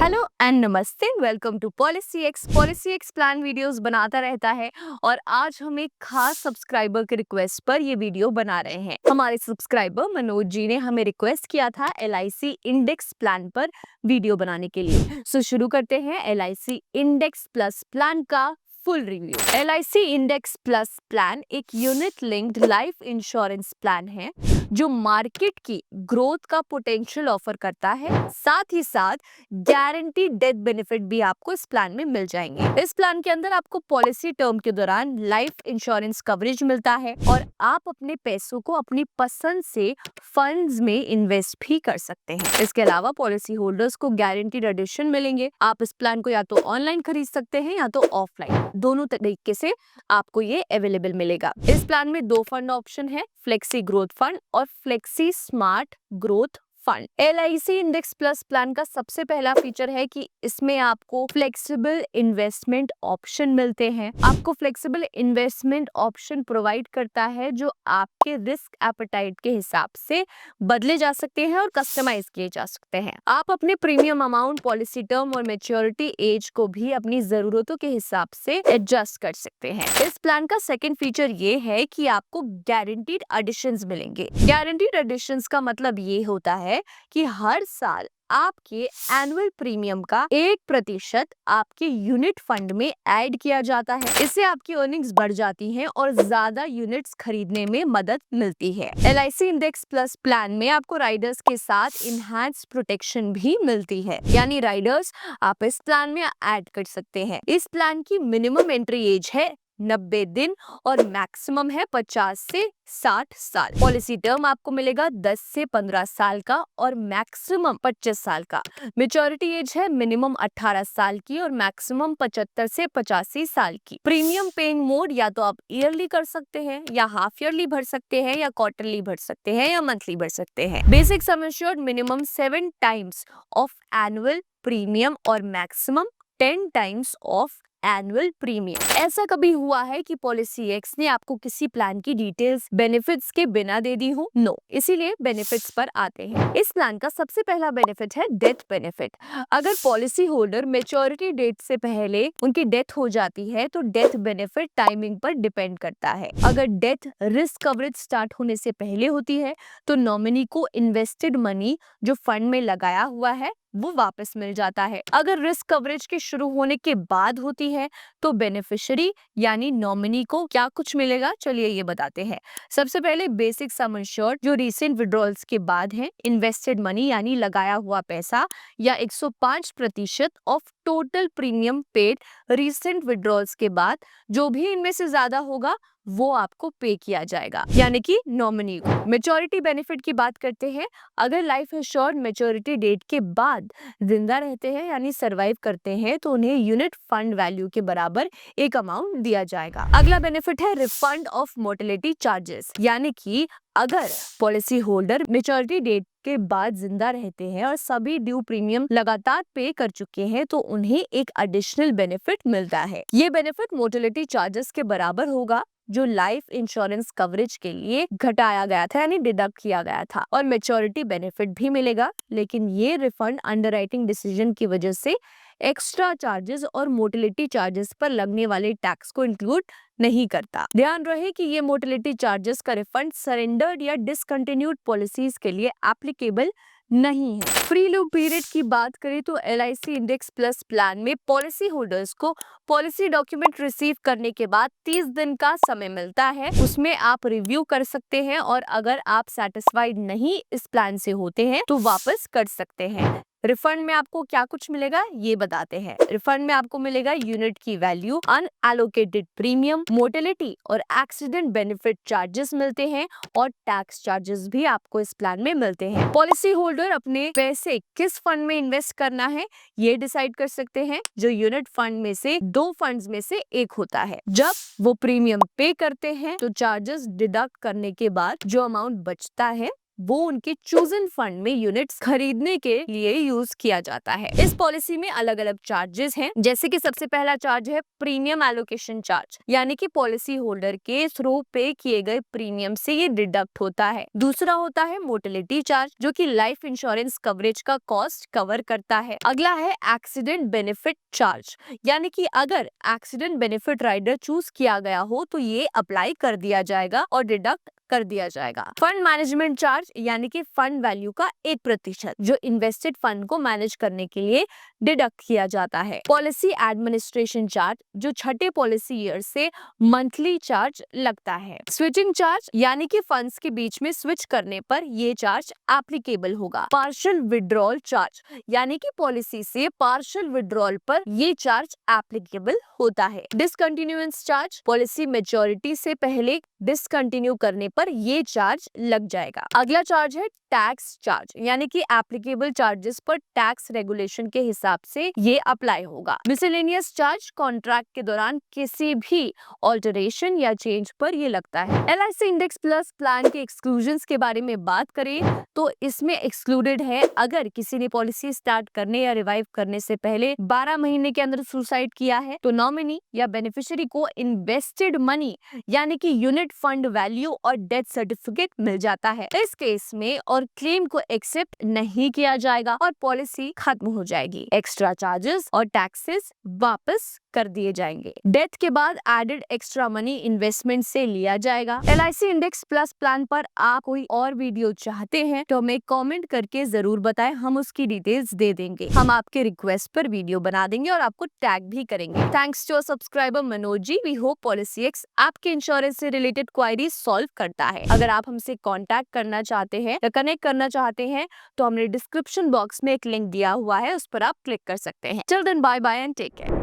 Hello and नमस्ते। Welcome to policy X plan videos बनाता रहता है और आज हम एक खास सब्सक्राइबर के रिक्वेस्ट पर ये वीडियो बना रहे हैं। हमारे सब्सक्राइबर मनोज जी ने हमें रिक्वेस्ट किया था LIC इंडेक्स प्लान पर वीडियो बनाने के लिए। सो शुरू करते हैं LIC इंडेक्स प्लस प्लान का full review. LIC index plus plan एक unit linked life insurance plan है जो मार्केट की ग्रोथ का पोटेंशियल ऑफर करता है। साथ ही साथ गारंटी डेथ बेनिफिट भी आपको इस प्लान में मिल जाएंगे। इस प्लान के अंदर आपको पॉलिसी टर्म के दौरान लाइफ इंश्योरेंस कवरेज मिलता है और आप अपने पैसों को अपनी पसंद से फंड्स में इन्वेस्ट भी कर सकते हैं। इसके अलावा पॉलिसी होल्डर्स को गारंटीड एडिशन मिलेंगे। आप इस प्लान को या तो ऑनलाइन खरीद सकते हैं या तो ऑफलाइन, दोनों तरीके से आपको ये अवेलेबल मिलेगा। इस प्लान में 2 फंड ऑप्शन है, फ्लेक्सी ग्रोथ फंड और flexi smart growth fund. LIC index plus plan का सबसे पहला फीचर है कि इसमें आपको फ्लेक्सिबल इन्वेस्टमेंट ऑप्शन मिलते हैं। आपको फ्लेक्सिबल इन्वेस्टमेंट ऑप्शन प्रोवाइड करता है जो आपके रिस्क एपेटाइट के हिसाब से बदले जा सकते हैं और कस्टमाइज किए जा सकते हैं। आप अपने प्रीमियम अमाउंट, पॉलिसी टर्म और मैच्योरिटी एज को भी अपनी जरूरतों के हिसाब से एडजस्ट कर सकते हैं। इस प्लान का सेकंड फीचर ये है कि आपको गारंटीड एडिशंस मिलेंगे। गारंटीड एडिशंस का मतलब ये होता है कि हर साल आपके एनुअल प्रीमियम का 1% आपके यूनिट फंड में ऐड किया जाता है। इससे आपकी अर्निंग्स बढ़ जाती हैं और ज्यादा यूनिट्स खरीदने में मदद मिलती है। LIC इंडेक्स प्लस प्लान में आपको राइडर्स के साथ इनहैंस प्रोटेक्शन भी मिलती है, यानी राइडर्स आप इस प्लान में ऐड कर सकते हैं। इस प्लान की मिनिमम एंट्री एज है 90 दिन और मैक्सिमम है 50 से 60 साल। पॉलिसी टर्म आपको मिलेगा 10 से 15 साल का और मैक्सिमम 25 साल का। मैच्योरिटी एज है मिनिमम 18 साल की और मैक्सिमम 75 से 85 साल की। प्रीमियम पेइंग मोड या तो आप ईयरली कर सकते हैं या हाफ ईयरली भर सकते हैं या क्वार्टरली भर सकते हैं या मंथली भर सकते हैं। Basic sum assured minimum 7 times of annual premium और maximum 10 times of annual premium. ऐसा कभी हुआ है कि पॉलिसी एक्स ने आपको किसी प्लान की डिटेल्स बेनिफिट्स के बिना दे दी हो? नो। इसीलिए बेनिफिट्स पर आते हैं। इस प्लान का सबसे पहला बेनिफिट है डेथ बेनिफिट। अगर पॉलिसी होल्डर मैच्योरिटी डेट से पहले उनकी डेथ हो जाती है तो डेथ बेनिफिट टाइमिंग पर डिपेंड करता है। अगर डेथ रिस्क कवरेज स्टार्ट होने से पहले होती है तो नॉमिनी को इन्वेस्टेड मनी जो फंड में लगाया हुआ है वो वापस मिल जाता है। अगर रिस्क कवरेज के शुरू होने के बाद होती है तो बेनिफिशियरी यानी नॉमिनी को क्या कुछ मिलेगा, चलिए ये बताते हैं। सबसे पहले बेसिक सम एश्योर्ड जो रीसेंट विड्रॉल्स के बाद है, इन्वेस्टेड मनी यानी लगाया हुआ पैसा या 105% of total premium paid recent withdrawals के बाद, जो भी इनमें से ज्यादा होगा वो आपको पे किया जाएगा, यानी कि नॉमिनी को। मैच्योरिटी बेनिफिट की बात करते हैं। अगर लाइफ एश्योर्ड मैच्योरिटी डेट के बाद जिंदा रहते हैं यानी सरवाइव करते हैं तो उन्हें यूनिट फंड वैल्यू के बराबर एक अमाउंट दिया जाएगा। अगला बेनिफिट है रिफंड ऑफ मोर्टेलिटी चार्जेस, यानी कि अगर पॉलिसी होल्डर मैच्योरिटी डेट के बाद जिंदा रहते हैं और सभी ड्यू प्रीमियम लगातार पे कर चुके हैं तो उन्हें एक एडिशनल बेनिफिट मिलता है। ये बेनिफिट मोर्टेलिटी चार्जेस के बराबर होगा जो लाइफ इंश्योरेंस कवरेज के लिए घटाया गया था यानी डिडक्ट किया गया था, और मैच्योरिटी बेनिफिट भी मिलेगा। लेकिन ये रिफंड अंडरराइटिंग डिसीजन की वजह से एक्स्ट्रा चार्जेस और मोर्टेलिटी चार्जेस पर लगने वाले टैक्स को इंक्लूड नहीं करता। ध्यान रहे कि ये मोर्टेलिटी चार्जेस का रिफंड सरेंडर्ड या डिसकंटिन्यूड पॉलिसीज के लिए एप्लीकेबल नहीं है। फ्री लूप पीरियड की बात करें तो LIC इंडेक्स प्लस प्लान में पॉलिसी होल्डर्स को पॉलिसी डॉक्यूमेंट रिसीव करने के बाद 30 दिन का समय मिलता है। उसमें आप रिव्यू कर सकते हैं और अगर आप सेटिस्फाइड नहीं इस प्लान से होते हैं तो वापस कर सकते हैं। रिफंड में आपको क्या कुछ मिलेगा ये बताते हैं। रिफंड में आपको मिलेगा यूनिट की वैल्यू, अनएलोकेटेड प्रीमियम, मोर्टेलिटी और एक्सीडेंट बेनिफिट चार्जेस मिलते हैं और टैक्स चार्जेस भी आपको इस प्लान में मिलते हैं। पॉलिसी होल्डर अपने पैसे किस फंड में इन्वेस्ट करना है ये डिसाइड कर सकते हैं, जो यूनिट फंड में से 2 फंड्स में से एक होता है। जब वो प्रीमियम पे करते हैं तो चार्जेस डिडक्ट करने के बाद जो अमाउंट बचता है वो उनके चूजन फंड में यूनिट्स खरीदने के लिए यूज किया जाता है। इस पॉलिसी में अलग अलग चार्जेस हैं, जैसे कि सबसे पहला चार्ज है प्रीमियम एलोकेशन चार्ज, यानी कि पॉलिसी होल्डर के थ्रू पे किए गए प्रीमियम से ये डिडक्ट होता है। दूसरा होता है मोर्टेलिटी चार्ज, जो कि लाइफ इंश्योरेंस कवरेज का कॉस्ट कवर करता है। अगला है एक्सीडेंट बेनिफिट चार्ज, यानी कि अगर एक्सीडेंट बेनिफिट राइडर चूज किया गया हो तो ये अप्लाई कर दिया जाएगा और डिडक्ट कर दिया जाएगा। फंड मैनेजमेंट चार्ज, यानी कि फंड वैल्यू का 1% जो इन्वेस्टेड फंड को मैनेज करने के लिए डिडक्ट किया जाता है। पॉलिसी एडमिनिस्ट्रेशन चार्ज, जो छठे पॉलिसी ईयर से मंथली चार्ज लगता है। स्विचिंग चार्ज, यानी कि फंड्स के बीच में स्विच करने पर ये चार्ज एप्लीकेबल होगा। पार्शियल विड्रॉल चार्ज, यानी कि पॉलिसी से पार्शियल विड्रॉल पर ये चार्ज एप्लीकेबल होता है। डिसकंटिन्यूएंस चार्ज, पॉलिसी मैच्योरिटी से पहले डिसकंटिन्यू करने पर ये चार्ज लग जाएगा। अगला चार्ज है टैक्स चार्ज, यानी कि एप्लीकेबल चार्जेस पर टैक्स रेगुलेशन के हिसाब से ये अप्लाई होगा। मिसलेनियस चार्ज, कॉन्ट्रैक्ट के दौरान किसी भी ऑल्टरेशन या चेंज पर ये लगता है। LIC इंडेक्स प्लस प्लान के एक्सक्लूजन्स के बारे में बात करें तो इसमें एक्सक्लूडेड है अगर किसी ने पॉलिसी स्टार्ट करने या रिवाइव करने से पहले 12 महीने के अंदर सुसाइड किया है तो नॉमिनी या बेनिफिशियरी को इन्वेस्टेड मनी, यानी कि यूनिट फंड वैल्यू और डेथ सर्टिफिकेट मिल जाता है। इस केस में और क्लेम को एक्सेप्ट नहीं किया जाएगा और पॉलिसी खत्म हो जाएगी। एक्स्ट्रा चार्जेस और टैक्सेस वापस कर दिए जाएंगे। डेथ के बाद एडेड एक्स्ट्रा मनी इन्वेस्टमेंट से लिया जाएगा। LIC इंडेक्स प्लस प्लान पर आप कोई और वीडियो चाहते हैं तो हमें कमेंट करके जरूर बताएं, हम उसकी डिटेल्स दे देंगे। हम आपके रिक्वेस्ट पर वीडियो बना देंगे और आपको टैग भी करेंगे। Thanks to subscriber Manoj ji. We hope policy X आपके इंश्योरेंस से रिलेटेड क्वायरी सॉल्व करता है। अगर आप हमसे कॉन्टैक्ट करना चाहते हैं या कनेक्ट करना चाहते हैं तो हमने डिस्क्रिप्शन बॉक्स में एक लिंक दिया हुआ है, उस पर आप क्लिक कर सकते हैं। Till then bye bye and take care.